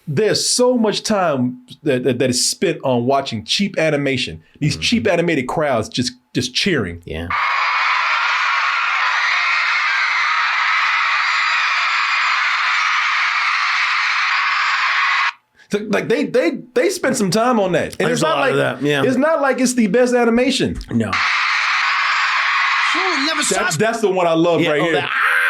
there's so much time that is spent on watching cheap animation. These cheap animated crowds just cheering. Yeah. So, like they spent some time on that, and There's it's not like that. Yeah. it's not like it's the best animation. No. That's the one I love right here.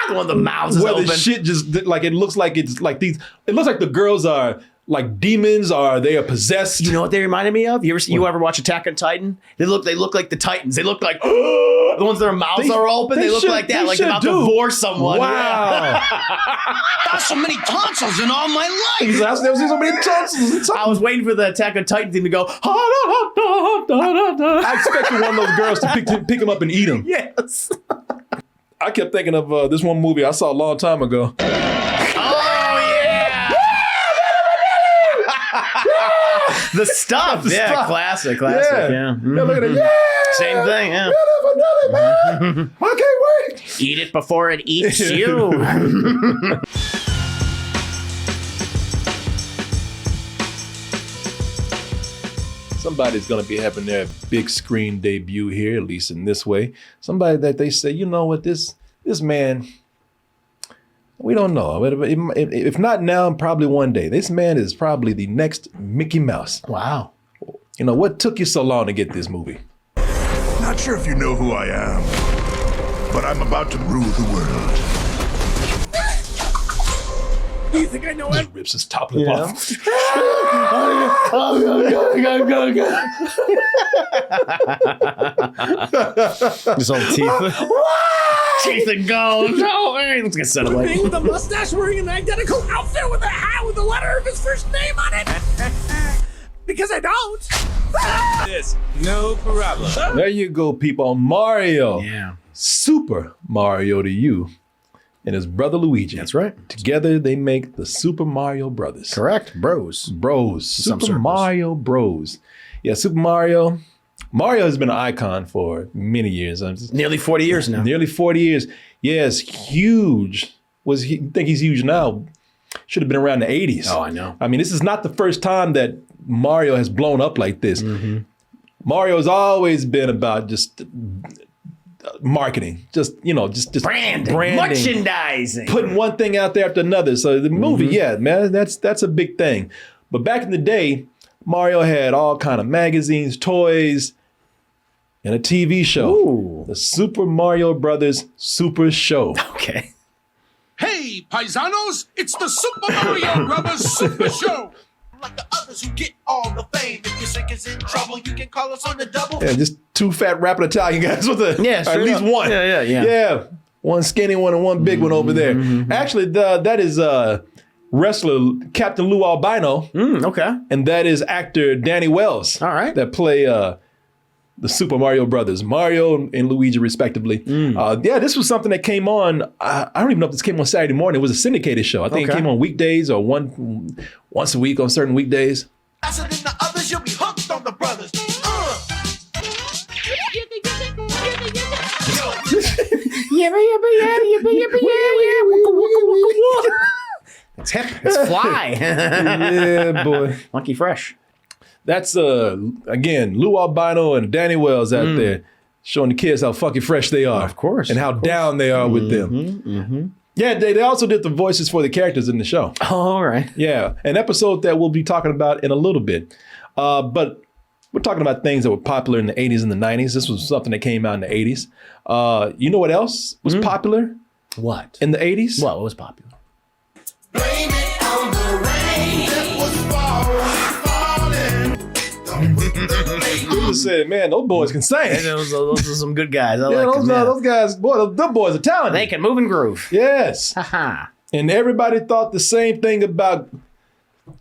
The one the mouths is where open. the shit just like it looks like it's like these. It looks like the girls are like demons, or they are possessed. You know what they reminded me of? You ever watch Attack on Titan? They look like the Titans. They look like the ones their mouths are open. They look like that, like they're about to divorce someone. Wow. Got so many tonsils in all my life. I've never seen so many tonsils. I was waiting for the Attack on Titan thing to go. I expected one of those girls to pick him up and eat him. Yes. I kept thinking of this one movie I saw a long time ago. Oh yeah. The stuff. The Yeah, stuff. classic. Yeah. Yeah, look at it. Yeah. Same thing. Yeah. Man. I can't wait. Eat it before it eats you. Somebody's going to be having their big screen debut here, at least in this way. Somebody that they say, you know what, this man, we don't know. If not now, probably one day. This man is probably the next Mickey Mouse. Wow. You know, what took you so long to get this movie? Not sure if you know who I am, but I'm about to rule the world. Do you think I know Just rips his top lip off. His old teeth. Teeth and gone. No, let's get set away. With a mustache, wearing an identical outfit with a hat with the letter of his first name on it. Because I don't. This, no problem. There you go, people. Mario. Yeah. Super Mario to you and his brother Luigi. That's right. Together they make the Super Mario Brothers. Correct. Bros. Super Mario Bros. Yeah, Super Mario. Mario has been an icon for many years. Nearly 40 years now. Nearly 40 years. Yes, huge. You think he's huge now? Should have been around the 80s. Oh, I know. I mean, this is not the first time that Mario has blown up like this. Mario has always been about just marketing, just branding, merchandising, putting one thing out there after another. So the movie, yeah, man, that's a big thing. But back in the day, Mario had all kind of magazines, toys, and a TV show. Ooh. The Super Mario Brothers Super Show. Okay. Hey, paisanos, it's the Super Mario Brothers Super Show. Like the others who get all the fame. If your sick is in trouble, you can call us on the double. Yeah, just two fat rapping Italian guys with Yeah, at least one. Yeah. Yeah, one skinny one and one big one over there. Actually, that is wrestler Captain Lou Albino. Okay. And that is actor Danny Wells. All right. That play the Super Mario Brothers, Mario and Luigi respectively. Yeah, this was something that came on, I don't even know if this came on Saturday morning. It was a syndicated show. I think it came on weekdays or once a week on certain weekdays. Faster than the others, you'll be hooked on the brothers. It's hip. It's fly. Yeah, boy. Funky fresh. That's, again, Lou Albino and Danny Wells out there showing the kids how fucking fresh they are. Of course. And how down they are with them. Yeah, they also did the voices for the characters in the show. Oh, all right. Yeah, an episode that we'll be talking about in a little bit. But we're talking about things that were popular in the 80s and the 90s. This was something that came out in the 80s. You know what else was popular? What? In the 80s? What was popular? Blame it on the rain that was falling. People said, man, those boys can sing. Those are some good guys. I Yeah, like them. those guys, boy, those boys are talented. They can move and groove. Yes. Haha. And everybody thought the same thing about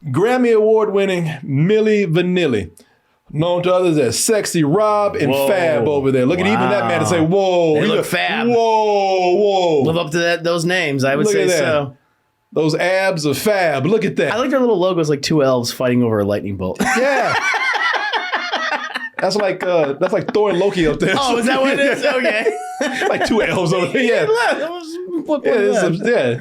Grammy Award winning Milli Vanilli, known to others as Sexy Rob and Whoa. Fab over there. Look at even that man and say, whoa. They He look Fab. Whoa. Live up to those names, I would Look say at that. so. Those abs of Fab. Look at that. I like their little logos, like two elves fighting over a lightning bolt. Yeah. That's like Thor and Loki up there. Oh, is that what it is? Okay. like 2 L's over there. Yeah.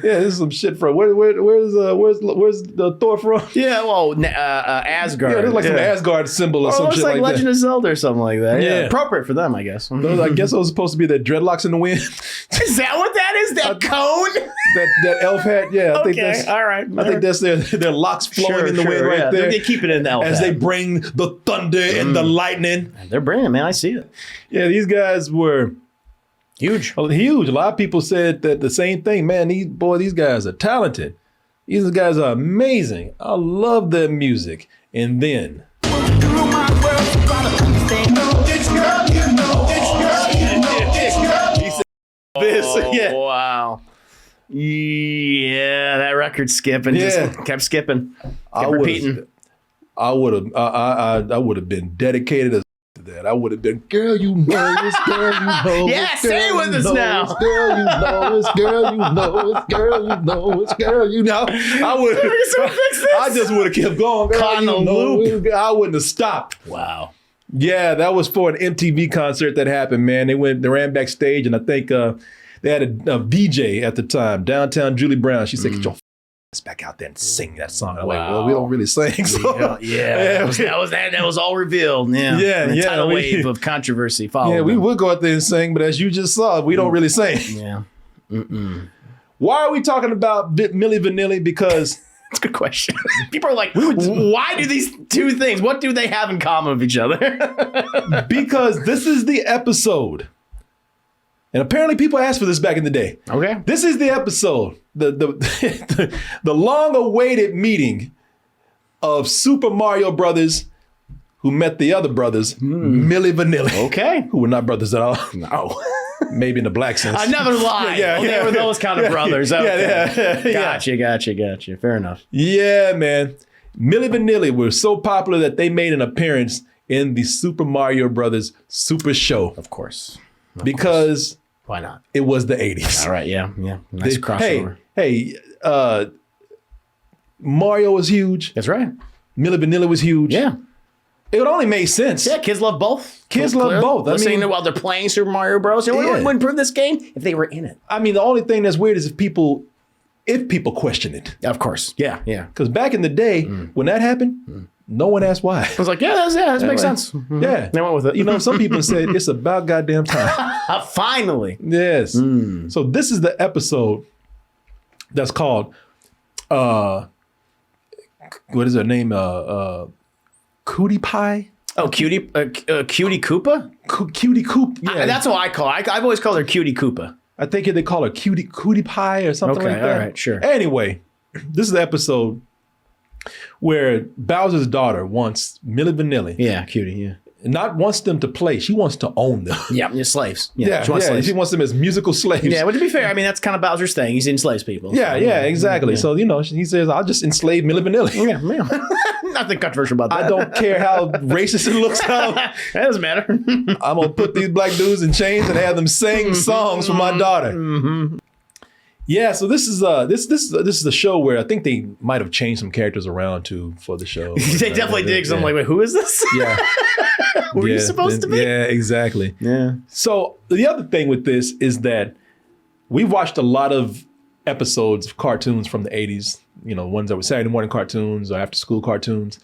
This is some shit from where's the Thor from? Yeah, well, Asgard. Yeah, there's like some Asgard symbol or some shit like like Legend that. of Zelda or something like that. Yeah. Appropriate for them, I guess. I guess it was supposed to be their dreadlocks in the wind. Is that what that is? That cone? that elf hat. Yeah, I think that's all right. I think that's their locks flowing in the wind right there. They keep it in the elf as hat. they bring the thunder and the lightning. They're bringing it, man. I see it. Yeah, these guys were huge. Oh, huge. A lot of people said that the same thing. Man, these guys are talented. These guys are amazing. I love their music. And then Wow. Yeah, that record's skipping. Yeah. Just kept skipping. Kept repeating. I would have been dedicated to that. I would have been, girl, you know it's, girl, you know yeah, it's, stay with us now. It's, girl, you know it's, girl, you know it's, girl, you know it's, girl, you know. I just would have kept going. Girl, Caught in a loop. I wouldn't have stopped. Wow. Yeah, that was for an MTV concert that happened, man. They ran backstage, and I think they had a VJ at the time, downtown Julie Brown. She said, "Get your ass back out there and sing that song." I'm like, well, we don't really sing. So. That was all revealed. Yeah. And a tidal wave of controversy followed. Yeah, we would go out there and sing, but as you just saw, we don't really sing. Yeah. Why are we talking about Milli Vanilli? Because that's a good question. People are like, why do these two things? What do they have in common with each other? Because this is the episode. And apparently people asked for this back in the day. Okay. This is the episode, the long-awaited meeting of Super Mario Brothers who met the other brothers, Milli Vanilli. Okay. Who were not brothers at all. No. Maybe in the black sense. Another lie. They were those kind of brothers. Okay. Yeah. Gotcha. Fair enough. Yeah, man. Milli Vanilli were so popular that they made an appearance in the Super Mario Brothers Super Show. Of course. Because why not? It was the 80s. All right, yeah. Nice crossover. Hey, Mario was huge. That's right. Milli Vanilli was huge. Yeah. It would only make sense. Yeah, kids love both. Kids love both. Listening to while they're playing Super Mario Bros. And what would improve this game if they were in it? I mean, the only thing that's weird is if people question it. Of course. Yeah. Because back in the day, when that happened, no one asked why. I was like, that makes sense. Yeah. They went with it. You know, some people said it's about goddamn time. Finally. Yes. So this is the episode that's called, what is her name? Cootie Pie? Oh, Cutie Koopa? Cutie Coop. Yeah. That's what I call her. I've always called her Cutie Koopa. I think they call her Cootie Pie or something like that. All right, sure. Anyway, this is the episode where Bowser's daughter wants Milli Vanilli. Yeah, Cutie, yeah. Not wants them to play. She wants to own them. Yeah, slaves. Yeah, she wants slaves. She wants them as musical slaves. Yeah, but to be fair, I mean, that's kind of Bowser's thing. He enslaves people. Yeah, exactly. Yeah. So, he says, I'll just enslave Milli Vanilli. Yeah. Nothing controversial about that. I don't care how racist it looks out. That doesn't matter. I'm going to put these black dudes in chains and have them sing songs for my daughter. Mm-hmm. Yeah, so this is a show where I think they might have changed some characters around too for the show. They definitely did. Because I'm like, wait, who is this? Yeah. Were you supposed to be? Yeah, exactly. Yeah. So the other thing with this is that we've watched a lot of episodes of cartoons from the 80s, ones that were Saturday morning cartoons or after school cartoons.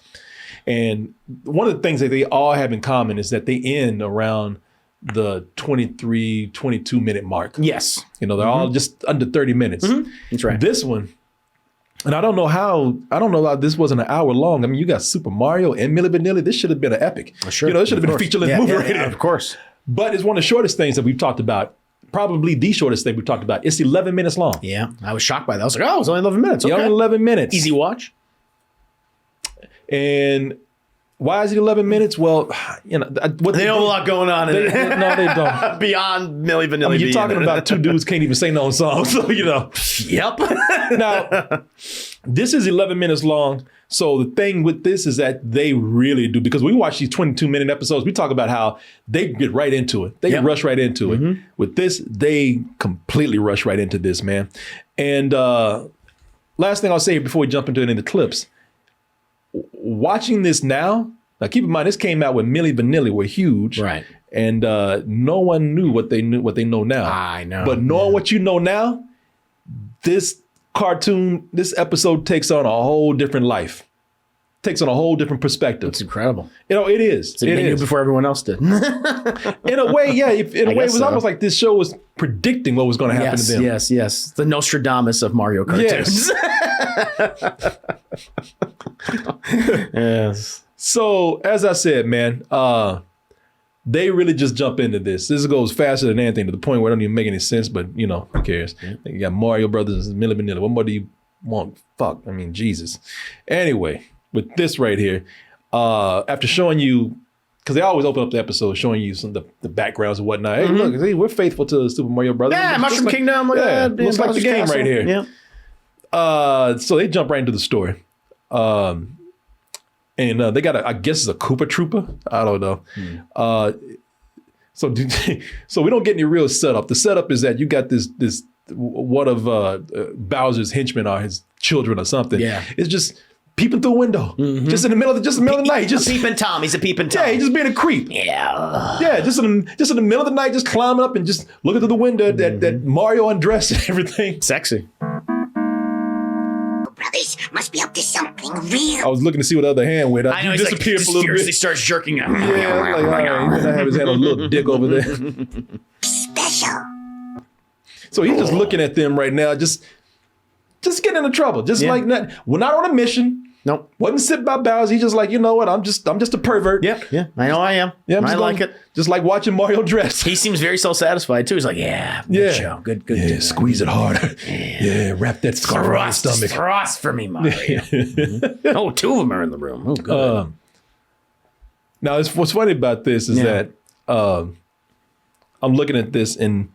And one of the things that they all have in common is that they end around the 23, 22 minute mark. Yes. They're all just under 30 minutes. Mm-hmm. That's right. This one, and I don't know how this wasn't an hour long. I mean, you got Super Mario and Milli Vanilli. This should have been an epic. Sure. This should have been a feature-length movie right there. Of course. But it's one of the shortest things that we've talked about. Probably the shortest thing we've talked about. It's 11 minutes long. Yeah. I was shocked by that. I was like, it's only 11 minutes. Okay. Only 11 minutes. Easy watch. And why is it 11 minutes? Well, they don't have a lot going on in it. No, they don't. Beyond Milli Vanilli. You're talking about two dudes can't even sing their own songs. So, Yep. Now, this is 11 minutes long. So the thing with this is that they really do, because we watch these 22-minute episodes, we talk about how they get right into it. They get rush right into it. With this, they completely rush right into this, man. And last thing I'll say before we jump into any of the clips, watching this now keep in mind, this came out when Milli Vanilli were huge. Right. and no one knew what they know now. I know. But knowing what you know now, this episode takes on a whole different life. Takes on a whole different perspective. It's incredible. It is. They knew before everyone else did. In a way, yeah. In a way, it was almost like this show was predicting what was going to happen to them. Yes. The Nostradamus of Mario cartoons. Yes. So, as I said, man, they really just jump into this. This goes faster than anything to the point where it don't even make any sense, but, who cares? You got Mario Brothers and Milli Vanilli. What more do you want? Fuck. I mean, Jesus. Anyway, with this right here, after showing you, because they always open up the episode showing you some of the backgrounds and whatnot. Hey, look, we're faithful to Super Mario Brothers. Yeah, Mushroom Kingdom. Looks like the game right here. Yeah. So they jump right into the story. And they got I guess it's a Koopa Trooper. I don't know. So we don't get any real setup. The setup is that you got this one of Bowser's henchmen are his children or something. Yeah. It's just peeping through a window, just in the middle of the night. Just peeping Tom. He's a peeping Tom. Yeah, he's just being a creep. Yeah. Yeah, just in the middle of the night, just climbing up and just looking through the window that Mario undressed and everything. Sexy. Brothers must be up to something real. I was looking to see what other hand went. I know, he he's disappeared like, for a little fiercely bit. starts jerking him. Yeah, I'm like, all right, and then I have his hand on a little dick over there. Special. So he's just looking at them right now, just getting into trouble. Just like we're not on a mission. Nope. Wasn't sit by Bowser. He's just like, you know what? I'm just a pervert. Yeah. I know I am. Yeah, I like it. Just like watching Mario dress. He seems very self-satisfied too. He's like, good show. Good. Yeah, squeeze it harder. Yeah, wrap that scarf around his stomach. Thrust for me, Mario. Oh, two of them are in the room. Oh, good. Now, what's funny about this is that I'm looking at this, and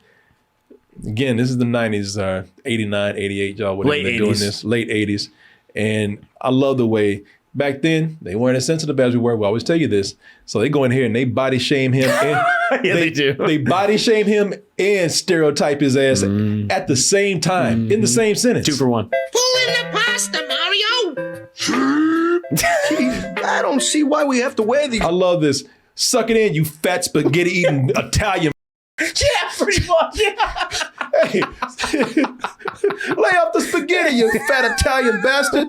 again, this is the 90s, 89, 88, y'all, whatever they're doing this, late 80s. And I love the way back then they weren't as sensitive as we were. We always tell you this. So they go in here and they body shame him. And they do. They body shame him and stereotype his ass at the same time, in the same sentence. 2 for 1. Pull in the pasta, Mario. I don't see why we have to wear these. I love this. Suck it in, you fat spaghetti eating Italian. Yeah, pretty much. Yeah. Hey, lay off the spaghetti, you fat Italian bastard.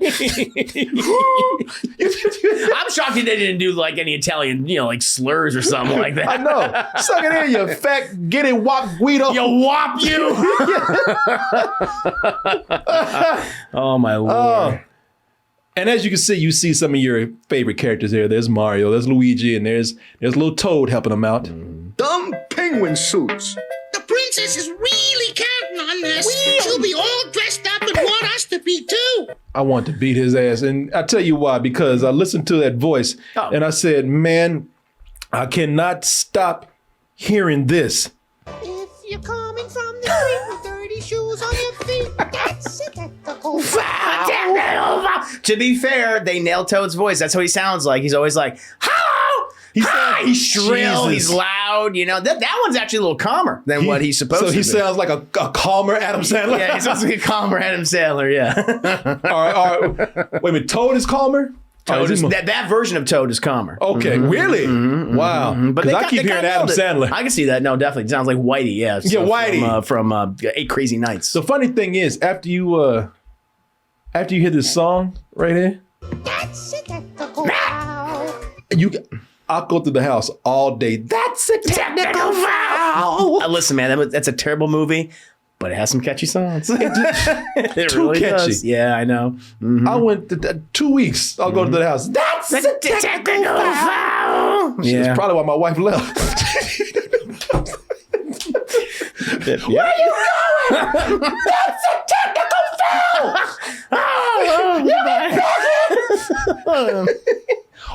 I'm shocked they didn't do like any Italian, like slurs or something like that. I know. Suck it in, you fat get it wop Guido. Yo, whop you. Oh, my Lord. And as you can see, you see some of your favorite characters here. There's Mario, there's Luigi, and there's little Toad helping them out. Dumb penguin suits. The princess is really counting on this. She'll be all dressed up and want us to be too. I want to beat his ass. And I tell you why, because I listened to that voice and I said, man, I cannot stop hearing this. If you're coming from the street with dirty shoes on your feet, that's a technical foul. To be fair, they nailed Toad's voice. That's what he sounds like. He's always like, hello. He's shrill. Jesus. He's loud. That one's actually a little calmer than what he's supposed to be. So he sounds like a calmer Adam Sandler. Yeah, he sounds like a calmer Adam Sandler. Yeah. all right. Wait a minute. Toad is calmer? Toad is, that version of Toad is calmer. Okay, really? Wow. Because I keep hearing Adam Sandler. I can see that. No, definitely. It sounds like Whitey. Yeah. Yeah, Whitey. From 8 Crazy Nights. The funny thing is, after you hear this song right here, That's a technical foul. I'll go through the house all day. That's a technical foul. Listen, man, that's a terrible movie, but it has some catchy songs. It Too really catchy. does. Yeah, I know. I went 2 weeks. I'll go to the house. That's a technical foul. Yeah. That's probably why my wife left. Yeah. Where are you going? That's a technical foul.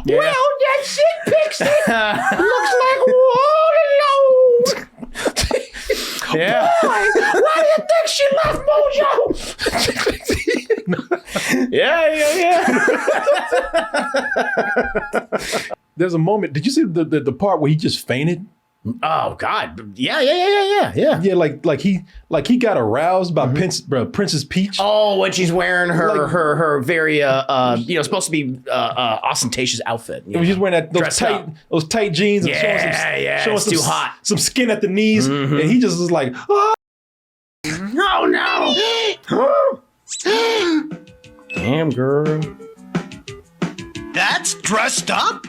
Yeah. Well, that shit pixie looks like Wall alone. Yeah. Why do you think she left Mojo? Yeah. There's a moment. Did you see the part where he just fainted? Oh God, yeah. Yeah, like he got aroused by Princess Peach. Oh, when she's wearing her Like- her very supposed to be ostentatious outfit. When she's wearing Dressed up. those tight jeans and showing it's too hot. some skin at the knees, and he just was like, oh. Oh no! Damn girl. That's dressed up?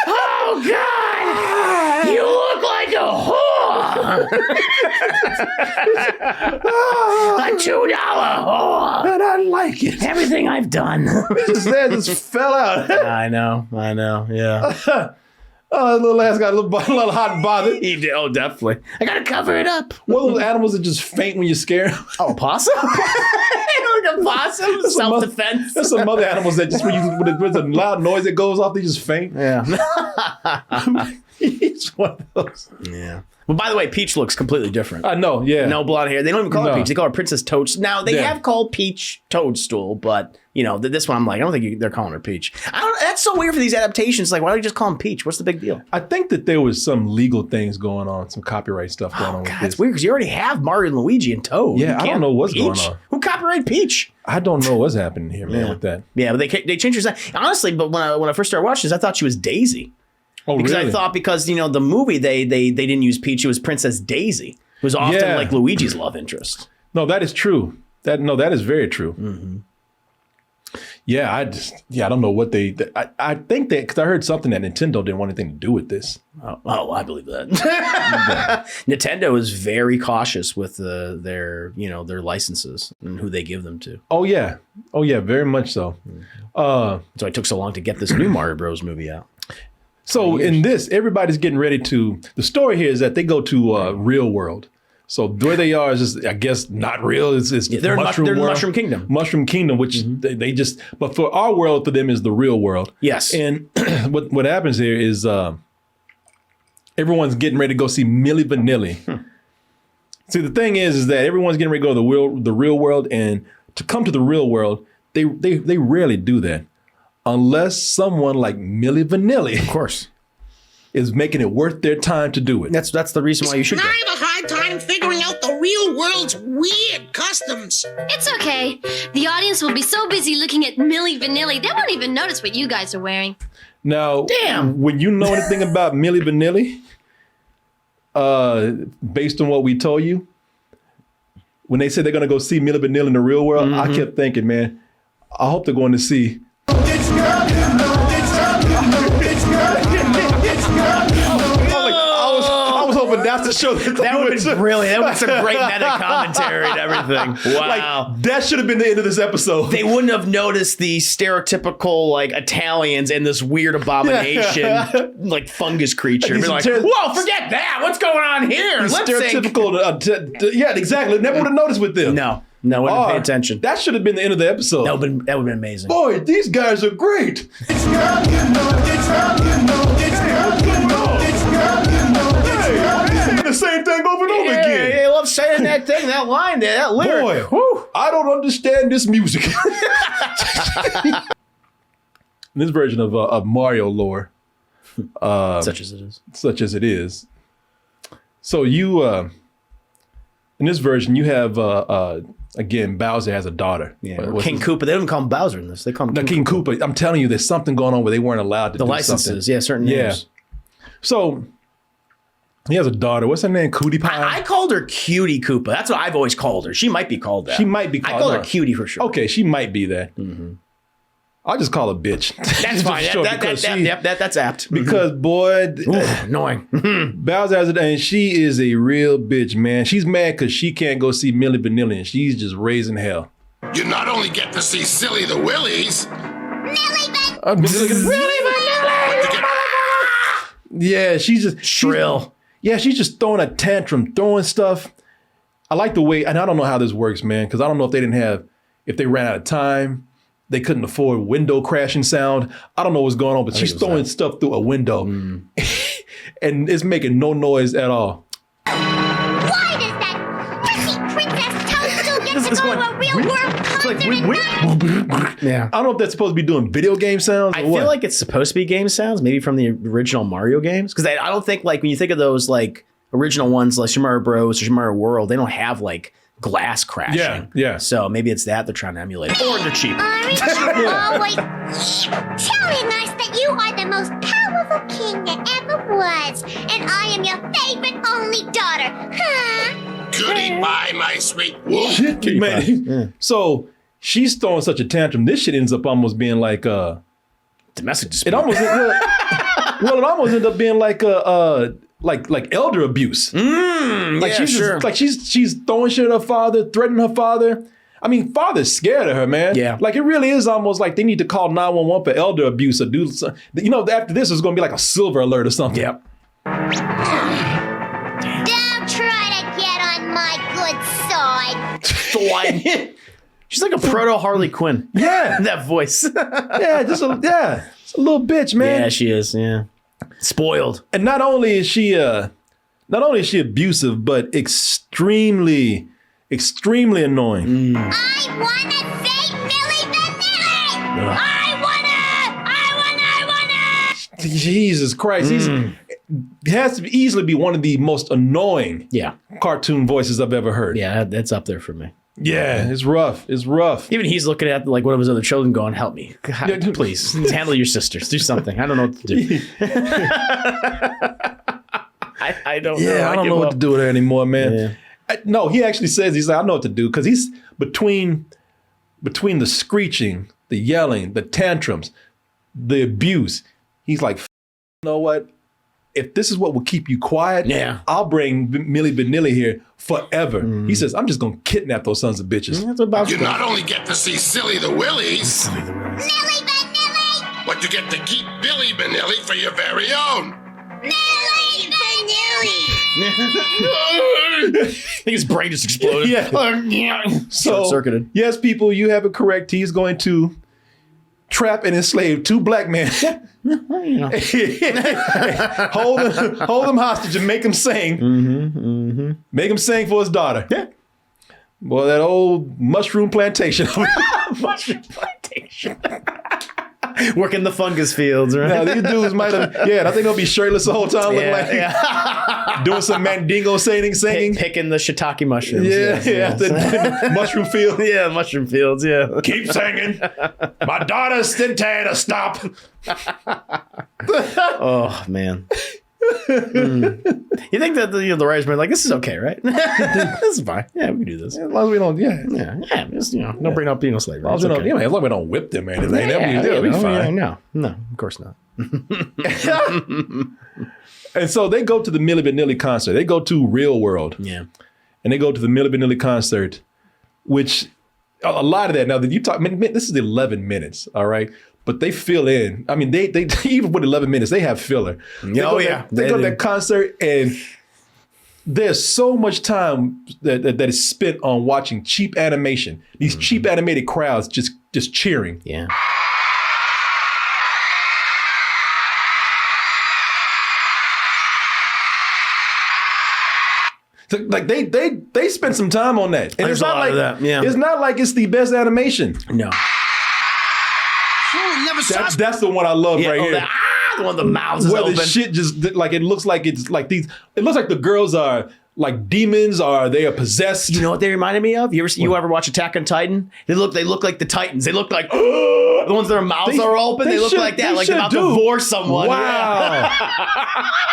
Oh God! You look like a whore. A $2 whore. And I like it. Everything I've done. His head just fell out. I know. Yeah. Oh, the little ass got a little hot and bothered. He did. Oh, definitely. I gotta cover it up. One of those animals that just faint when you scare them. Oh, a possum? Like a possum? Self-defense? There's some other animals that just when there's a loud noise that goes off, they just faint. Yeah. He's one of those. Yeah. Well, by the way, Peach looks completely different. I know, yeah. No blonde hair. They don't even call her No. Peach. They call her Princess Toadstool. Now, they Yeah. have called Peach Toadstool, but, this one, I'm like, I don't think they're calling her Peach. That's so weird for these adaptations. Like, why don't you just call them Peach? What's the big deal? I think that there was some legal things going on, some copyright stuff going on with God, this. it's weird because you already have Mario and Luigi and Toad. Yeah, You I don't can't- know what's Peach? going on. Who copyrighted Peach? I don't know what's happening here, man, with that. Yeah, but they changed her. Honestly, but when I first started watching this, I thought she was Daisy. Oh, Because really? I thought the movie they didn't use Peach, it was Princess Daisy. It was often Yeah. like Luigi's love interest. No, that is true. That is very true. Mm-hmm. Yeah, I don't know what I think that because I heard something that Nintendo didn't want anything to do with this. Oh, I believe that. Nintendo is very cautious with their licenses and who they give them to. Oh yeah, very much so. So it took so long to get this new Mario Bros. Movie out. So in this, everybody's getting ready to. The story here is that they go to real world. So where they are is just, I guess, not real. It's They're in mushroom the world. Mushroom Kingdom. Mushroom Kingdom, which they just. But for our world, for them is the real world. Yes. And what happens here is everyone's getting ready to go see Milli Vanilli. See, the thing is that everyone's getting ready to go to the real world, and to come to the real world, they rarely do that, unless someone like Milli Vanilli, Of course. is making it worth their time to do it. That's the reason why you should And go. I have a hard time figuring out the real world's weird customs. It's okay. The audience will be so busy looking at Milli Vanilli, they won't even notice what you guys are wearing. Now, Damn. when you know anything about Milli Vanilli, based on what we told you, when they said they're going to go see Milli Vanilli in the real world, I kept thinking, man, I hope they're going to see. I was hoping that's the show That would have been brilliant. That would have been some great meta commentary and everything. Wow. Like, that should have been the end of this episode. They wouldn't have noticed the stereotypical like Italians and this weird abomination like fungus creature. These Be like, ter- whoa, forget that. What's going on here? These Lip sync. stereotypical, yeah, exactly. Never would have noticed with them. No, wouldn't pay attention. That should have been the end of the episode. That would have been amazing. Boy, these guys are great. The same thing over and over again. They love saying that thing, that line there, that lyric. Boy, I don't understand this music. This version of Mario lore, Such as it is. such as it is. So you, in this version, you have again Bowser has a daughter. Yeah. What's King his- Koopa. They don't call him Bowser in this. They call him No, King Koopa. I'm telling you, there's something going on where they weren't allowed to The do licenses, something. yeah, certain Yeah. names. So he has a daughter. What's her name? Cootie Pie. I called her Cutie Koopa. That's what I've always called her. She might be called that. She might be I called call her that. Cutie for sure. Okay, she might be that. I'll just call her bitch. That's fine. Because That's apt. because boy, Ooh, annoying. Bowser has it, and she is a real bitch, man. She's mad because she can't go see Milli Vanilli, and she's just raising hell. You not only get to see Silly the Willies, Yeah, she's just Shrill. She's just throwing a tantrum, throwing stuff. I like the way, and I don't know how this works, man, because I don't know if they ran out of time, they couldn't afford window crashing sound. I don't know what's going on, but she's throwing stuff through a window, and it's making no noise at all. Why does that pussy Princess Toadstool get to This go one- to a real world Yeah. I don't know if that's supposed to be doing video game sounds. I or what. feel like it's supposed to be game sounds, maybe from the original Mario games. Because I don't think, like, when you think of those, like, original ones, like Super Mario Bros. Or Super Mario World, they don't have, like, glass crashing. Yeah, yeah. So maybe it's that they're trying to emulate. Or they're cheap. Aren't you always telling us that you are the most powerful king that ever was, and I am your favorite only daughter, huh? Goodie bye, my sweet wolf. Shit, man. So she's throwing such a tantrum. This shit ends up almost being like Domestic dispute. it almost well, it almost ended up being like like elder abuse. Like yeah, she's sure. just, like she's throwing shit at her father, threatening her father. I mean, father's scared of her, man. Yeah. Like it really is almost like they need to call 911 for elder abuse or do something. You know, after this is going to be like a silver alert or something. Yep. Don't try to get on my good side. She's like a proto Harley Quinn. Yeah. That voice. Yeah, it's a little bitch, man. Yeah, she is. Yeah. Spoiled. And not only is she abusive, but extremely annoying. I wanna say Millie Vanilli! I wanna! Jesus Christ, he has to easily be one of the most annoying Yeah. cartoon voices I've ever heard. Yeah, that's up there for me. Yeah, it's rough. It's rough. Even he's looking at like one of his other children going, help me. God, please handle your sisters. Do something. I don't know what to do. I don't know. Yeah, I don't know what to do with her anymore, man. Yeah. No, he actually says, he's like, I know what to do, because he's between the screeching, the yelling, the tantrums, the abuse. He's like, you know what? If this is what will keep you quiet, Yeah. I'll bring Millie Vanilli here forever. He says, I'm just going to kidnap those sons of bitches. That's about You not only get to see Silly the Willies, Millie Vanilli! but you get to keep Billy Benelli for your very own. Millie Vanilli! I think his brain just exploded. Yeah. So, Short-circuited. yes, people, you have it correct. He's going to trap and enslave two black men. hold them hostage and make them sing. Make him sing for his daughter. Yeah. Boy, that old mushroom plantation. Mushroom plantation. Working the fungus fields, right? Now, these dudes might have, I think they'll be shirtless the whole time, looking like doing some mandingo singing. Picking the shiitake mushrooms. The mushroom field. Yeah, mushroom fields, yeah. Keep singing. My daughter's telling to stop. Oh, man. You think that the writers were like, this is okay, right? This is fine. Yeah, we can do this. As long as we don't, Just, don't bring up penal slavery. As long as, It's okay. as long as we don't whip them or anything, that'll be fine. No, of course not. And so they go to the Milli Vanilli concert. They go to Real World. Yeah. And they go to the Milli Vanilli concert, which a lot of that, now that you talk, this is 11 minutes, all right? But they fill in. I mean, they even with 11 minutes, they have filler. They go to that concert, and there's so much time that is spent on watching cheap animation. These cheap animated crowds just cheering. Yeah. So, like they spent some time on that. And There's it's not a lot like of that, yeah. It's not like it's the best animation. No. Never That's the one I love right here. The one the mouths is Where open. the shit just like it looks like it's like these. It looks like the girls are like demons, or they are possessed. You know what they reminded me of? You ever watch Attack on Titan? They look like the Titans. They look like the ones their mouths are open. They look should- like that, they like they're should about to divorce someone. Wow.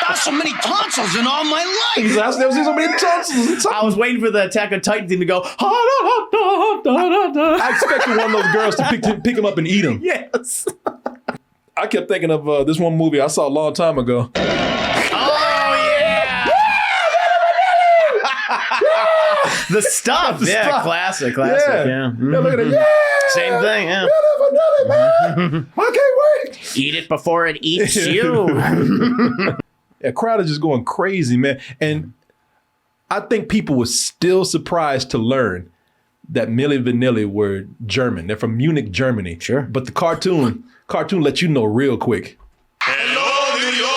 got so many tonsils in all my life. I've never seen so many tonsils. I was waiting for the Attack on Titan thing to go. I expected one of those girls to pick him up and eat him. Yes. I kept thinking of this one movie I saw a long time ago. Oh yeah. The stuff. The Yeah, stuff. classic. Yeah. Yeah, look at it. Yeah. Same thing. Yeah. Vanilli, man. I can't wait. Eat it before it eats you. A crowd is just going crazy, man. And I think people were still surprised to learn that Milli Vanilli were German. They're from Munich, Germany. Sure. But the cartoon let you know real quick. Hello, New York.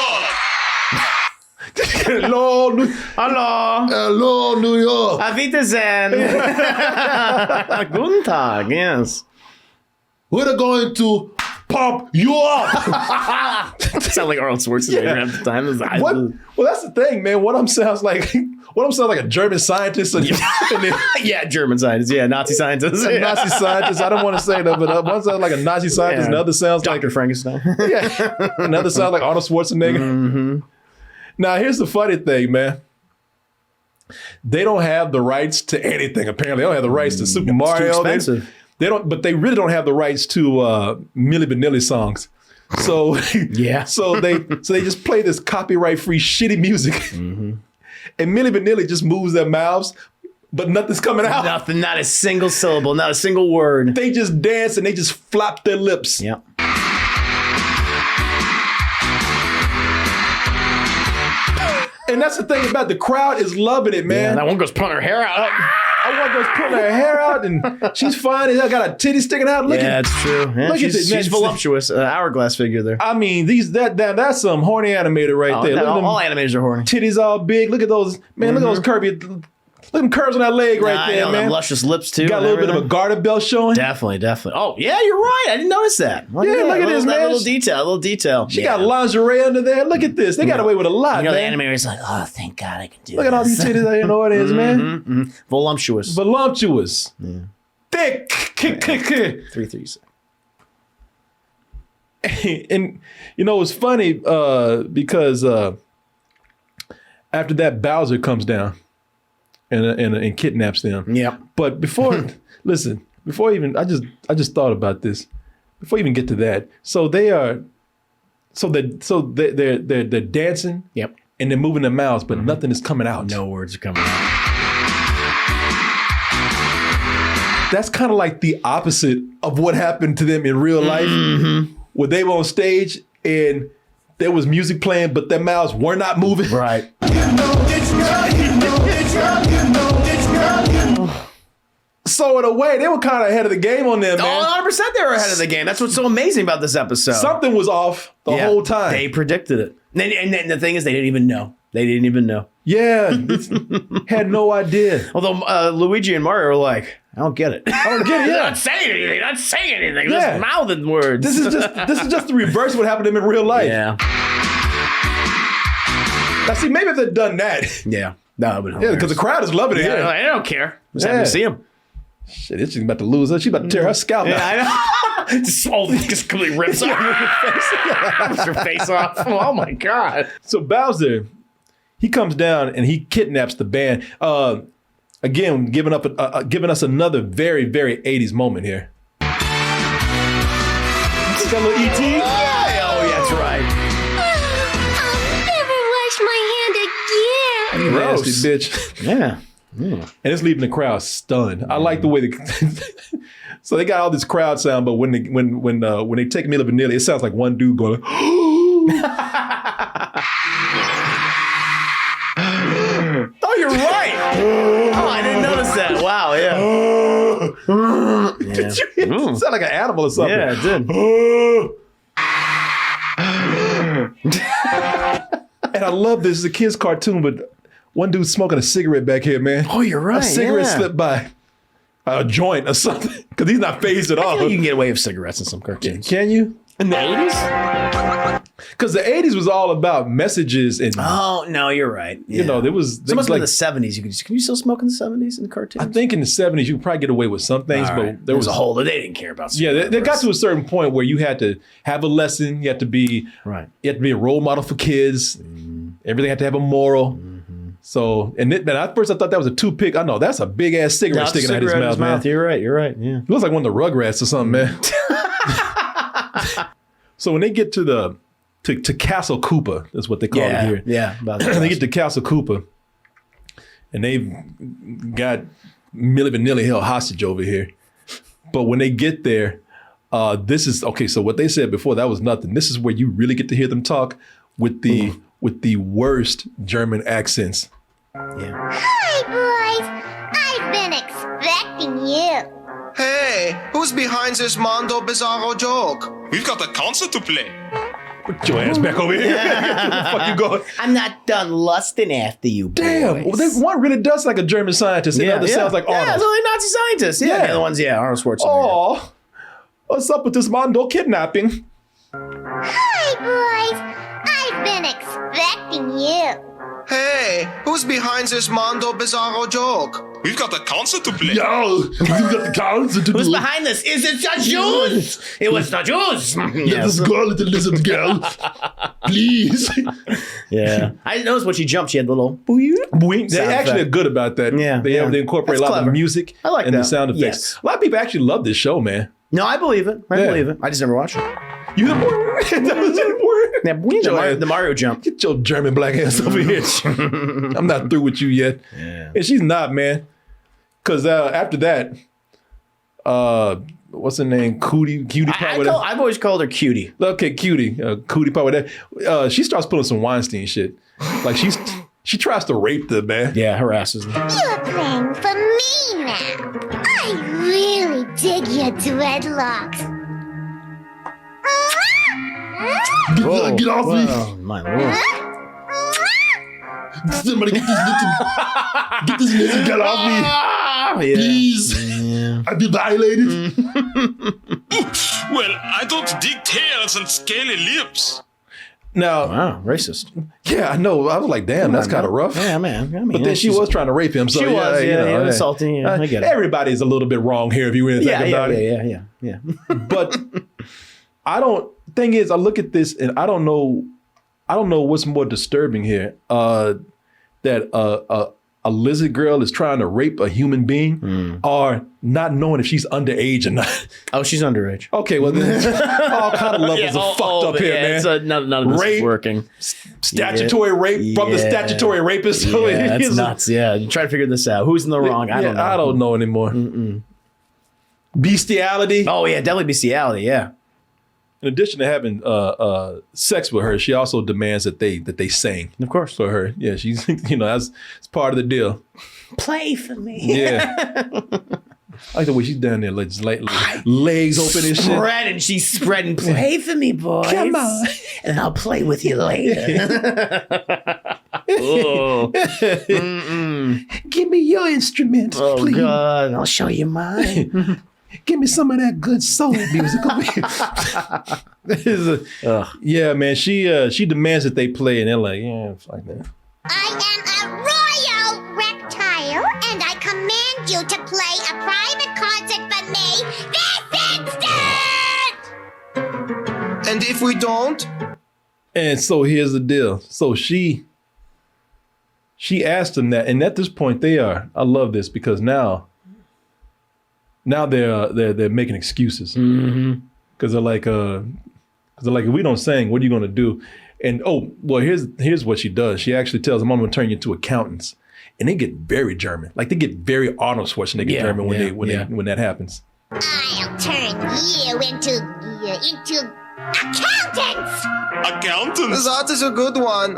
Hello, Hello, New York. Auf Wiedersehen. Guten Tag, yes. We're going to pump you up. Sound like Arnold Schwarzenegger at the time. What? Well, that's the thing, man. One of them sounds like a German scientist. And then, yeah, German scientists. Yeah, Nazi scientists. a Nazi scientist. I don't want to say that, but one sounds like a Nazi scientist, and the other sounds Dr. like Frankenstein. yeah, another sounds like Arnold Schwarzenegger. Mm-hmm. Now, here's the funny thing, man. They don't have the rights to anything. Apparently, they don't have the rights to Super Mario. Too expensive. They don't, but they really don't have the rights to Milli Vanilli songs. So Yeah. so they just play this copyright-free shitty music, and Milli Vanilli just moves their mouths, but nothing's coming out. Nothing, not a single syllable, not a single word. They just dance and they just flop their lips. Yep. And that's the thing about the crowd is loving it, Yeah, man. that one goes pulling her hair out. I want those pulling her hair out, and she's fine. And I got a titty sticking out. Look Yeah, at, it's true. Yeah, look at she's, this, man. she's voluptuous. Hourglass figure there. I mean, that's some horny animator right there. Look at them all animators are horny. titties all big. Look at those, man. Look at those curvy. Look at them curves on that leg right I there, know, man. them luscious lips too. Got a and little bit of a everything. garter belt showing. Definitely. Oh, yeah, you're right. I didn't notice that. Yeah, look at this, that man. little detail. She got lingerie under there. Look at this. They got away with a lot, You know, the man. animator's like, oh, thank God I can do Look at all these titties out here in the audience, man. Voluptuous. Voluptuous. Thick. 3-3. And you know it's funny because after that Bowser comes down and kidnaps them. Yep. But before listen, before even I just thought about this. Before I even get to that, so they're dancing. Yep. And they're moving their mouths, but nothing is coming out. No words are coming out. That's kind of like the opposite of what happened to them in real life, where they were on stage and there was music playing, but their mouths were not moving. Right. So in a way, they were kind of ahead of the game on them, man. 100% they were ahead of the game. That's what's so amazing about this episode. Something was off the Yeah, whole time. They predicted it. And the thing is, they didn't even know. Yeah, had no idea. Although Luigi and Mario were like, I don't get it. I don't get it. They're Yeah, not saying anything. Not saying anything. Yeah. Just mouthing words. this is just the reverse of what happened to them in real life. Yeah. Now, see, maybe if they'd done that, Yeah. No, but yeah, because the crowd is loving it. yeah, here. I don't care. Just happy Yeah. to see him. Shit, she's about to lose her. She's about to tear her scalp out. Yeah, I know. just completely rips off her face off. Oh my God. So Bowser, he comes down and he kidnaps the band. Again, giving us another very, very 80s moment here. Got a little ET. Oh, yeah, that's right. I'll never wash my hand again. Nasty bitch. Yeah. And it's leaving the crowd stunned. I like the way so they got all this crowd sound, but when they take Milli Vanilli, it sounds like one dude going. Oh, you're right. Oh, I didn't notice that. Wow, yeah. Did you hear? It sounded like an animal or something. Yeah, it did. And I love this. It's a kid's cartoon, but one dude's smoking a cigarette back here, man. Oh, you're right. A cigarette yeah. slipped by. A joint or something. Because he's not phased at I all. feel like you can get away with cigarettes in some cartoons. Can you? In the 80s? Because the 80s was all about messages and, Oh, no, you're right. Yeah. you know, there was So things must like, have been the 70s. Can you still smoke in the 70s in the cartoons? I think in the 70s, you could probably get away with some things, All but right. there was a whole, they didn't care about Yeah, they got cigarettes. to a certain point where you had to have a lesson. You had to be Right. You had to be a role model for kids. Everything had to have a moral. So, and at first I thought that was a toothpick. I know that's a big ass cigarette No, sticking out of his mouth, man. You're right. Yeah. It looks like one of the Rugrats or something, man. So when they get to Castle Koopa, that's what they call it here. Yeah. About They get to Castle Koopa, and they've got Milli Vanilli held hostage over here. But when they get there, this is okay. So what they said before, that was nothing. This is where you really get to hear them talk with the worst German accents. Yeah. Hi, boys. I've been expecting you. Hey, who's behind this Mondo Bizarro joke? We've got a concert to play. Put your ass back over here. Where the fuck you going? I'm not done lusting after you, Damn. boys. Well, one really does like a German scientist. The other sounds like Yeah, Arnold. it's only Nazi scientists. Yeah, the other ones, Arnold Schwarzenegger. Oh, what's up with this Mondo kidnapping? Hi, boys. I've been expecting you. Hey, who's behind this Mondo Bizarro joke? We've got a concert to play. Yo, you got the cows to Who's do. behind this? Is it the Jews? It was the Jews. This girl, little lizard girl. Please. Yeah. I noticed when she jumped, she had the little They sound actually effect. are good about that. Yeah, They yeah. they incorporate a That's lot of clever. the music I like and the that. sound effects. Yes. A lot of people actually love this show, man. No, I believe it. I Yeah. believe it. I just never watched it. You that was it. Yeah, the Mario jump. Get your German black ass over here. I'm not through with you yet. Yeah. And she's not, man. Because after that, what's her name? Cutie Pie. Whatever. I've always called her Cutie. Okay, Cutie Pie. Whatever. She starts pulling some Weinstein shit. Like she tries to rape the man. Yeah, harasses them. You're playing for me now. I really dig your dreadlocks. Get off me. Oh, my lord. Somebody get this lizard girl off me. Ah, yeah. Please. Yeah. I've been violated. Well, I don't dig tails and scaly lips. Now, Wow, racist. yeah, I know. I was like, damn, that's kind of rough. Yeah, man. I mean, But then she was trying to rape him. So She was, yeah, insulting. Yeah, I get it. Everybody's a little bit wrong here if you really think about it. Yeah. But thing is, I look at this and I don't know what's more disturbing here. That a lizard girl is trying to rape a human being or not knowing if she's underage or not. Oh, she's underage. Okay, well, then all kind of levels are fucked up here, man. None of this Rape, is working. Statutory rape from the statutory rapist. So Yeah, it that's is- nuts. Yeah, you try to figure this out. Who's in the wrong? I don't know. I don't know anymore. Bestiality. Oh yeah, definitely bestiality. Yeah. In addition to having sex with her, she also demands that they sing Of course. for her. Yeah, she's that's part of the deal. Play for me. Yeah, I like the way she's down there, like legs open and shit. Spreading. She's spreading. Play for me, boys. Come on. And I'll play with you later. Oh. Give me your instrument, Oh please. God! I'll show you mine. Give me some of that good soul music over here. Yeah, man. She demands that they play, and they're like, yeah, fuck that. I am a royal reptile, and I command you to play a private concert for me this instant! And if we don't? And so here's the deal. So she asked them that, and at this point they are. I love this because now they're making excuses because they're like if we don't sing, what are you gonna do? And here's what she does. She actually tells them, I'm gonna turn you into accountants, and they get very German, like they get very Arnold Schwarzenegger German when that happens. I'll turn you into accountants! Accountants? That is a good one.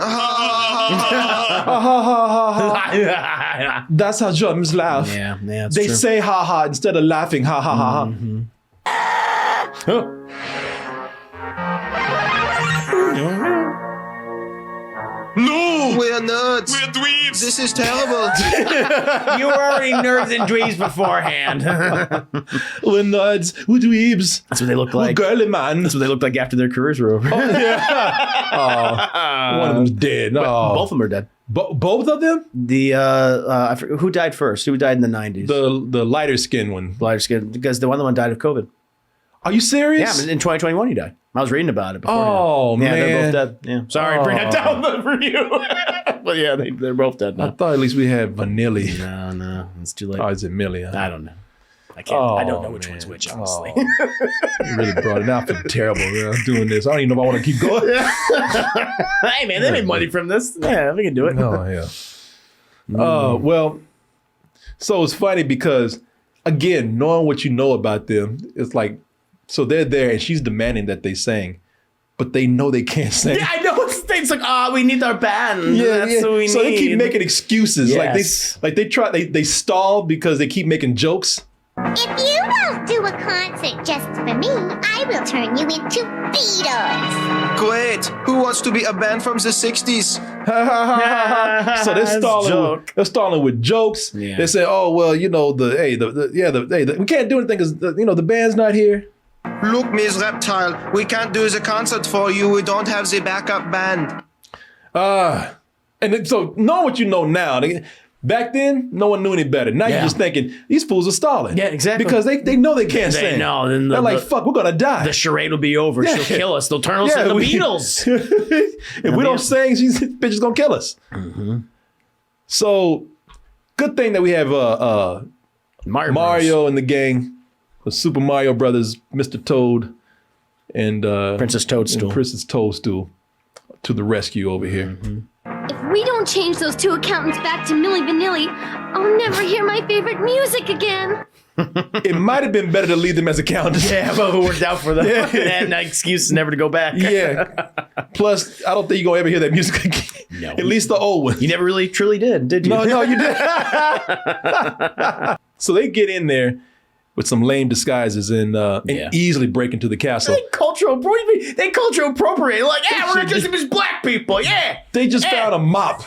That's how Germans laugh. Yeah, it's They true. say ha ha instead of laughing ha ha ha ha. No! We're nerds. We're dweebs! This is terrible. You were already nerds and dweebs beforehand. We're nerds, we're dweebs, That's what they look we're like. girly man. That's what they look like after their careers were over. One of them's dead. Oh. Both of them are dead. Both of them? I forget, who died first? Who died in the 90s? The lighter skinned one. Lighter skin, because the one died of COVID. Are you serious? Yeah, in 2021 he died. I was reading about it before. Oh, yeah, they're man. both dead. Yeah, sorry to bring that down for you. But yeah, they're both dead I now. thought at least we had Vanilli. No, it's too late. Oh, is it Millie? Huh? I don't know. I can't. I don't know which one's which, honestly. You really brought it out. I feel terrible, man. I'm doing this. I don't even know if I want to keep going. Hey man, they made money from this. Yeah, we can do it. Oh, yeah. Well, so it's funny because, again, knowing what you know about them, it's like, so they're there and she's demanding that they sing, but they know they can't sing. Yeah, I know. It's like, we need our band. That's what we need. So they keep making excuses. Yes. Like they stall because they keep making jokes. If you won't do a concert just for me, I will turn you into Beatles. Great. Who wants to be a band from the 60s? So they're stalling with jokes. Yeah. They say, "Oh well, you know we can't do anything because the band's not here." Look, Miss Reptile, we can't do the concert for you. We don't have the backup band. So knowing what you know now, back then no one knew any better. Now you're just thinking these fools are stalling. Yeah, exactly. Because they know they can't sing. know. Then They're like, "Fuck, we're gonna die." The charade will be over. Yeah. She'll kill us. They'll turn us into the Beatles. If we don't sing, this bitch is gonna kill us. So good thing that we have Mario and the gang, the Super Mario Brothers, Mr. Toad, and Princess Toadstool. and Princess Toadstool to the rescue over here. If we don't change those two accountants back to Milli Vanilli, I'll never hear my favorite music again. It might have been better to leave them as accountants. Yeah, but it worked out for them. And excuse never to go back. Yeah. Plus, I don't think you're going to ever hear that music again. No. At least the old one. You never really truly did you? No, you did. So they get in there with some lame disguises and easily break into the castle. They cultural appropriate. Like, yeah, we're just these black people. Yeah. They just found a mop.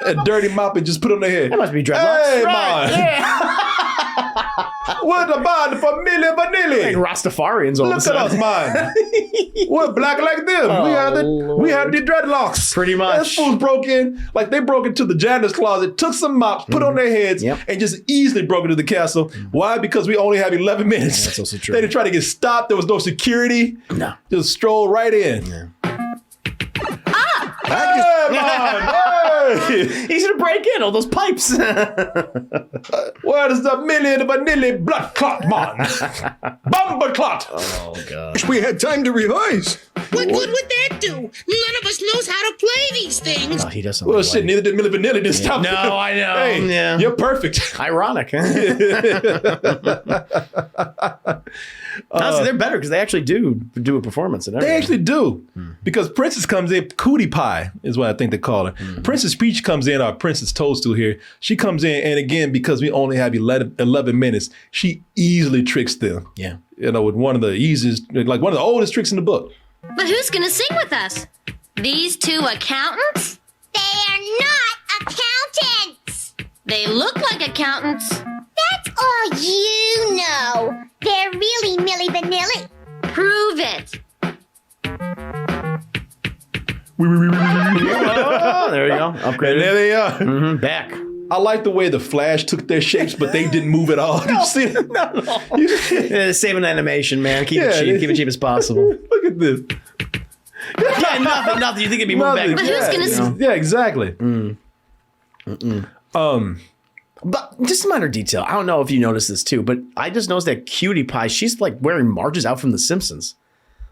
A dirty mop and just put on their head. That must be dreadlocks. Hey, right. man. Yeah. What about for Milli Vanilli? Like Rastafarians all of a Look at sudden. us, man. We're black like them. We had the dreadlocks. Pretty much. Those fools broke in, like they broke into the janitor's closet, took some mops, put on their heads, and just easily broke into the castle. Why? Because we only have 11 minutes. That's also true. They didn't try to get stopped. There was no security. No. Just stroll right in. Yeah. Hey, man. Hey. Easy to break in, all those pipes. Where is the Milli Vanilli blood clot, man? Bumper clot. Oh, God. We had time to revise. What good would that do? None of us knows how to play these things. Oh, he doesn't. Well, shit, neither did Milli Vanilli this time. No, I know. Hey, Yeah. you're perfect. Ironic. Honestly, they're better because they actually do a performance and everything. They actually do. Because Princess comes in, Cootie Pie is what I think they call her. Princess Peach comes in, our Princess Toadstool here. She comes in, and again, because we only have 11 minutes, she easily tricks them. Yeah. With one of the easiest, like one of the oldest tricks in the book. But who's gonna sing with us? These two accountants? They are not accountants. They look like accountants. That's all you know. They're really Milli Vanilli. Prove it. Oh, there you go. And Upgraded. there they are. Back. I like the way the Flash took their shapes, but they didn't move at all. Did you see that? Yeah, saving animation, man. Keep it cheap. Yeah. Keep it cheap as possible. Look at this. Yeah, nothing. You think it'd be moved back? But who's gonna sing? Yeah, exactly. But just a minor detail. I don't know if you noticed this too, but I just noticed that Cutie Pie, she's like wearing Marge's out from The Simpsons.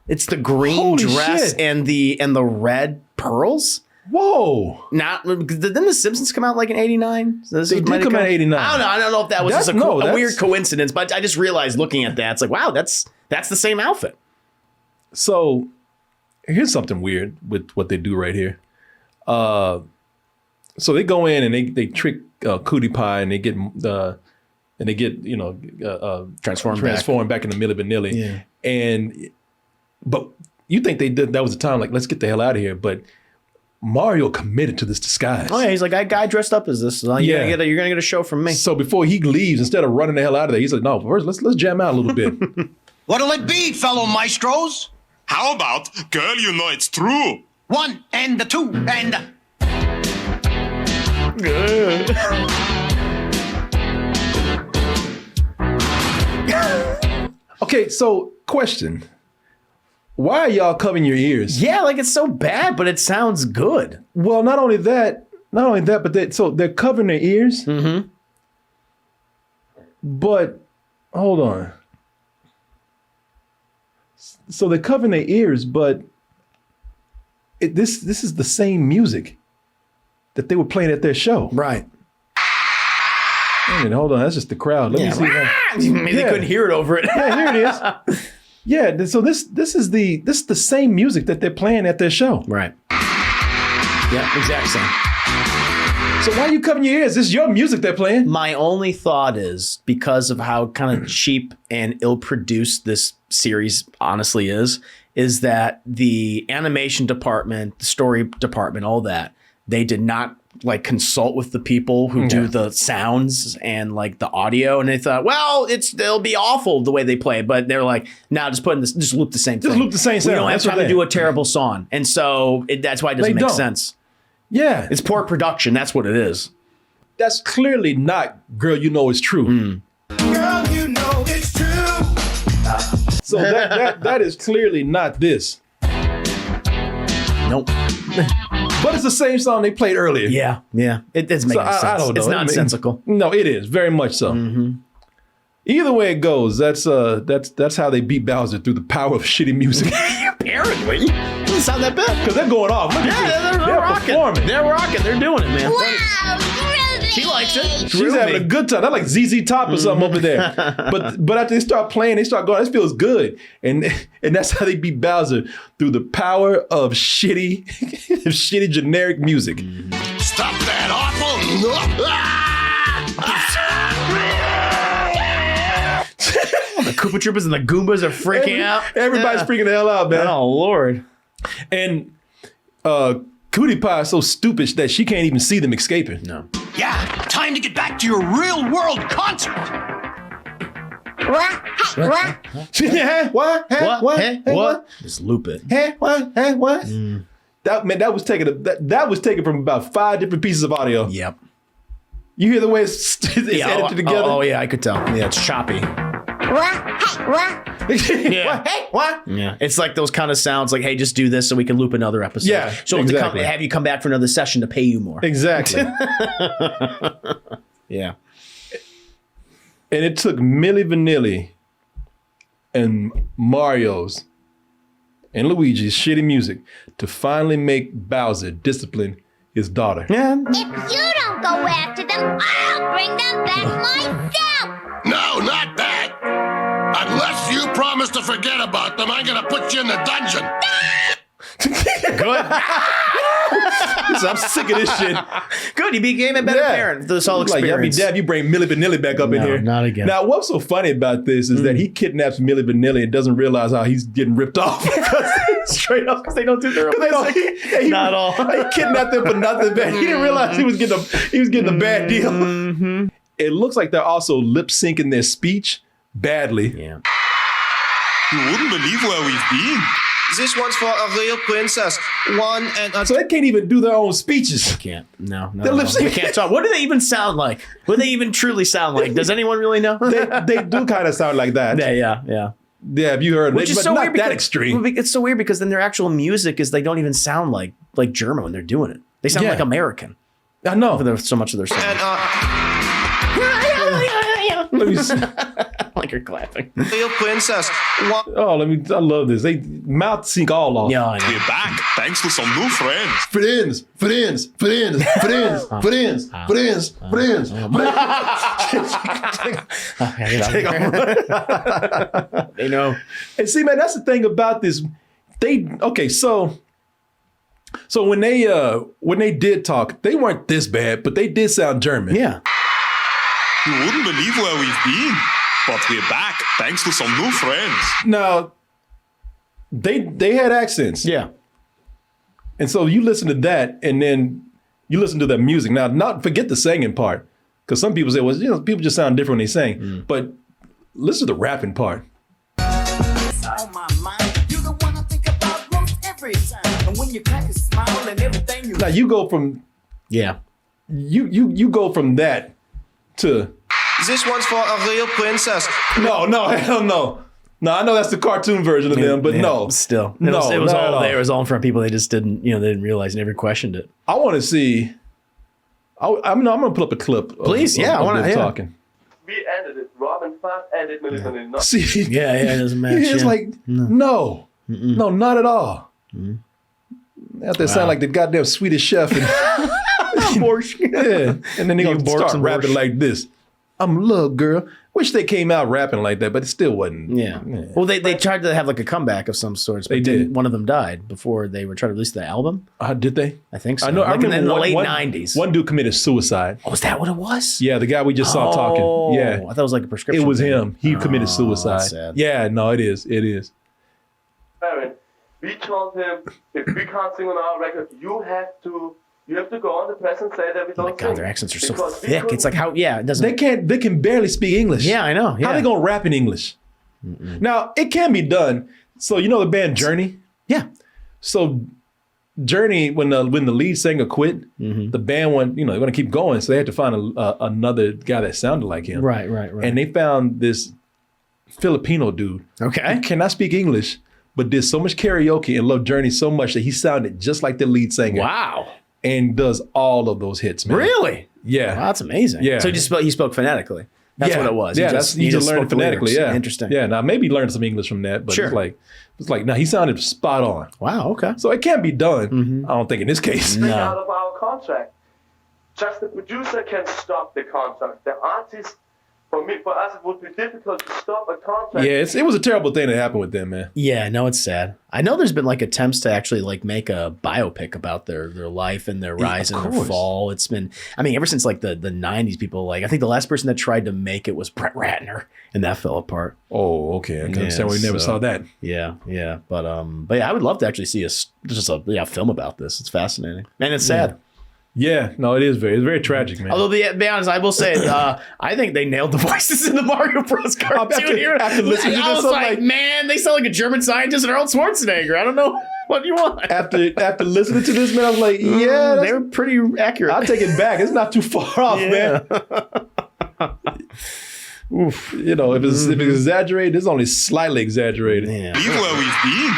It's the green Holy dress shit. and the red pearls. Whoa. Didn't The Simpsons come out like in '89? They did come out in 89. I don't know if that was That's- just a no, that's- weird coincidence, but I just realized looking at that, it's like, wow, that's the same outfit. So here's something weird with what they do right here. So they go in and they trick Cootie Pie and they get transformed back into Milli Vanilli. Yeah. But you think they did that was the time like let's get the hell out of here, but Mario committed to this disguise. Oh yeah, he's like, I guy dressed up as this. You're gonna get a show from me. So before he leaves, instead of running the hell out of there, he's like, no, first let's jam out a little bit. What'll it be, fellow maestros? How about Girl You Know It's True? 1 and 2 and... Okay, so question. Why are y'all covering your ears? Yeah, like it's so bad, but it sounds good. Well, not only that, but they're covering their ears. Mm-hmm. But hold on. So they're covering their ears, but this is the same music that they were playing at their show. Right. Wait a minute, hold on. That's just the crowd. Let me see. Maybe they couldn't hear it over it. Yeah, here it is. Yeah, so this is the same music that they're playing at their show. Right. Yeah, exact same. So why are you covering your ears? This is your music they're playing. My only thought is because of how kind of cheap and ill-produced this series honestly is that the animation department, the story department, all that, they did not like consult with the people who do the sounds and like the audio, and they thought, well, it'll be awful the way they play, but they're like, nah, just loop the same thing. Just loop the same sound. We don't have That's time what to do a terrible song, and so that's why it doesn't They make don't. sense. Yeah. It's poor production. That's what it is. That's clearly not Girl You Know It's True. Girl, you know it's true. So that is clearly not this. Nope. But it's the same song they played earlier. Yeah. It doesn't make So any sense. I don't know. It's nonsensical. No, it is very much so. Either way it goes, that's how they beat Bowser, through the power of shitty music. Apparently. Doesn't sound that bad. Because they're going off. Look at Yeah, this. they're rocking. performing. They're rocking. They're doing it, man. Wow, groovy. She likes it. She's having a good time. That's like ZZ Top or something over there. But after they start playing, they start going, this feels good. And that's how they beat Bowser, through the power of shitty generic music. Stop that awful. The Koopa Troopas and the Goombas are freaking out. Everybody's freaking the hell out, man. Oh, Lord. And Cootie Pie is so stupid that she can't even see them escaping. No. Yeah, time to get back to your real world concert. What? Hey, what? What? What? Just loop it. What? That was taken from about 5 different pieces of audio. Yep. You hear the way it's edited together? Oh, yeah, I could tell. Yeah, it's choppy. What? Hey, what? Yeah. What? Yeah. It's like those kind of sounds like, hey, just do this so we can loop another episode. Yeah, So exactly. have you come back for another session to pay you more. Exactly. Yeah. And it took Milli Vanilli and Mario's and Luigi's shitty music to finally make Bowser discipline his daughter. Yeah. If you don't go after them, I'll bring them back myself. No, not that. Unless you promise to forget about them, I'm gonna put you in the dungeon. Good. I'm sick of this shit. Good. You became a better parent for this whole Like, experience. Dad, you bring Milli Vanilli back up in No, here. not again. Now, what's so funny about this is that he kidnaps Milli Vanilli and doesn't realize how he's getting ripped off. Straight up, because they don't do their own music. Not at all. He kidnapped them for nothing bad. He didn't realize he was getting a bad deal. It looks like they're also lip syncing their speech badly. Yeah. You wouldn't believe where we've been. This one's for a real princess. One and a So they can't even do their own speeches. Can't. No. They're lip They syncing. can't talk. What do they even sound like? What do they even truly sound like? Does anyone really know? They do kind of sound like that. Yeah. Yeah, have you heard? Which is but so not weird. that extreme. It's so weird because then their actual music is they don't even sound like German when they're doing it. They sound Yeah. like American. I know. For so much of their songs. Let me see. Like you're clapping. real princess. One Oh, I love this. They mouth sync all off. Yeah, I know. We're back thanks to some new friends. Friends. They know. And see, man, that's the thing about this. So when they did talk, they weren't this bad, but they did sound German. Yeah. You wouldn't believe where we've been. But we're back thanks to some new friends. Now, they had accents. Yeah. And so you listen to that, and then you listen to their music. Now, not forget the singing part, because some people say, well, people just sound different when they sing. But listen to the rapping part. On my mind, you're the one I think about most every time. And when you crack a smile and everything you Now you go from you go from that to This one's for a real princess. no, hell no. No, I know that's the cartoon version of them, but no. Still. No, it was not at all all. there. It was all in front of people. They just didn't, they didn't realize, never questioned it. I want to see. I'm gonna put up a clip. Please, of I want them to. talking. We ended it. Robin fast ended Milli Vanilli. Not See, Yeah, it doesn't match. it's yeah. like no, not at all. They sound like the goddamn Swedish chef. And, yeah, and then they gonna Borks start and rapping Borscht. like this. I'm a little girl. Wish they came out rapping like that, but it still wasn't. Yeah. Well, they tried to have like a comeback of some sorts. But They did. One of them died before they were trying to release the album. Did they? I think so. I know. I Like remember in the late one- 90s. One dude committed suicide. Oh, was that what it was? Yeah, the guy we just saw talking. Yeah, I thought it was like a prescription. it was thing. him. He committed Oh, suicide. that's sad. Yeah, no, it is. It is. Aaron, we told him if we can't sing on our record, you have to go on the press and say that we Oh don't my God, sing. their accents are so Because we thick. couldn't- It's like how, yeah, it doesn't. They can barely speak English. Yeah, I know. Yeah. How they gonna rap in English? Now it can be done. So you know the band Journey. Yeah. So Journey, when the lead singer quit, the band went. They want to keep going, so they had to find another guy that sounded like him. Right. And they found this Filipino dude. Okay. Who cannot speak English, but did so much karaoke and loved Journey so much that he sounded just like the lead singer. Wow. And does all of those hits, man. Really? Yeah. Wow, that's amazing. Yeah. So he spoke phonetically. That's what it was. Yeah, he just learned spoke the phonetically. lyrics. Yeah, Interesting. Yeah, now maybe he learned some English from that, but Sure. it's like no, he sounded spot on. Wow. Okay. So it can be done. I don't think in this case. Take out of our contract. Just the producer can stop the contract. The artist, for us, it would be difficult to stop a contract. Yeah, it was a terrible thing that happened with them, man. Yeah, no, it's sad. I know there's been like attempts to actually like make a biopic about their life and their rise and their course. fall. It's been, I mean, ever since like the 90s, people like, I think the last person that tried to make it was Brett Ratner, and that fell apart. Oh, okay. I can understand why we never saw that. Yeah. But yeah, I would love to actually see a film about this. It's fascinating. And it's sad. Yeah, no, it's very tragic, man. Although, to be honest, I will say, I think they nailed the voices in the Mario Bros. Cartoon here. after listening to I this, was I'm like, like- man, they sound like a German scientist and Arnold Schwarzenegger. I don't know what you want. After listening to this, man, I was like, yeah, they were pretty accurate. I'll take it back. It's not too far off, man. Oof. If it's exaggerated, it's only slightly exaggerated. Yeah. Leave where we've been,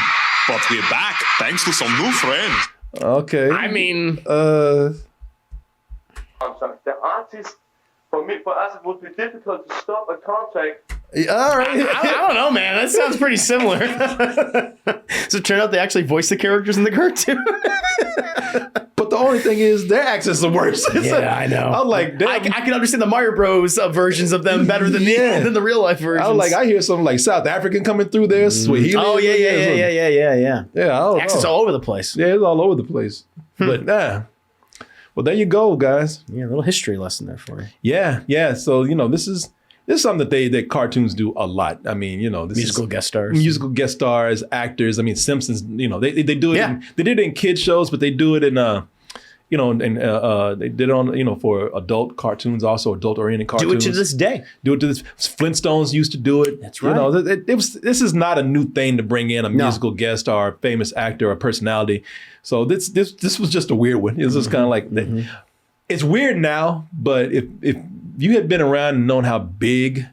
but we're back thanks to some new friends. Okay. I mean, Contract. The artist, for us, it would be difficult to stop a contract. All right. I don't know, man. That sounds pretty similar. So it turned out they actually voiced the characters in the cartoon. But the only thing is, their accents are worse. Yeah, I know. I'm like, damn. I can understand the Mario Bros. Versions of them better than than the real life versions. I was like, I hear some like South African coming through there, Swahili. oh yeah. Yeah, I don't Accents know. all over the place. Yeah, it's all over the place. But well, there you go, guys. Yeah, a little history lesson there for you. Yeah. So this is something that cartoons do a lot. I mean, this Musical is guest stars. musical guest stars, actors. I mean, Simpsons. They do it. Yeah. They did it in kids shows, but they do it in they did it on for adult cartoons, also adult oriented cartoons. Do it to this day. Do it to this. Flintstones used to do it. That's right. This is not a new thing to bring in a musical guest or a famous actor or personality. So this was just a weird one. It's just kind of like it's weird now, but if you had been around and known how big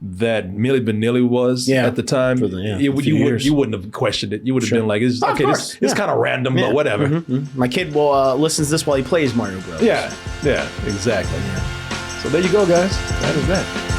that Milli Vanilli was at the time, you wouldn't have questioned it. You would have been like, it's kind of random, but whatever. My kid listens to this while he plays Mario Bros. Yeah, exactly. So there you go, guys. That is that.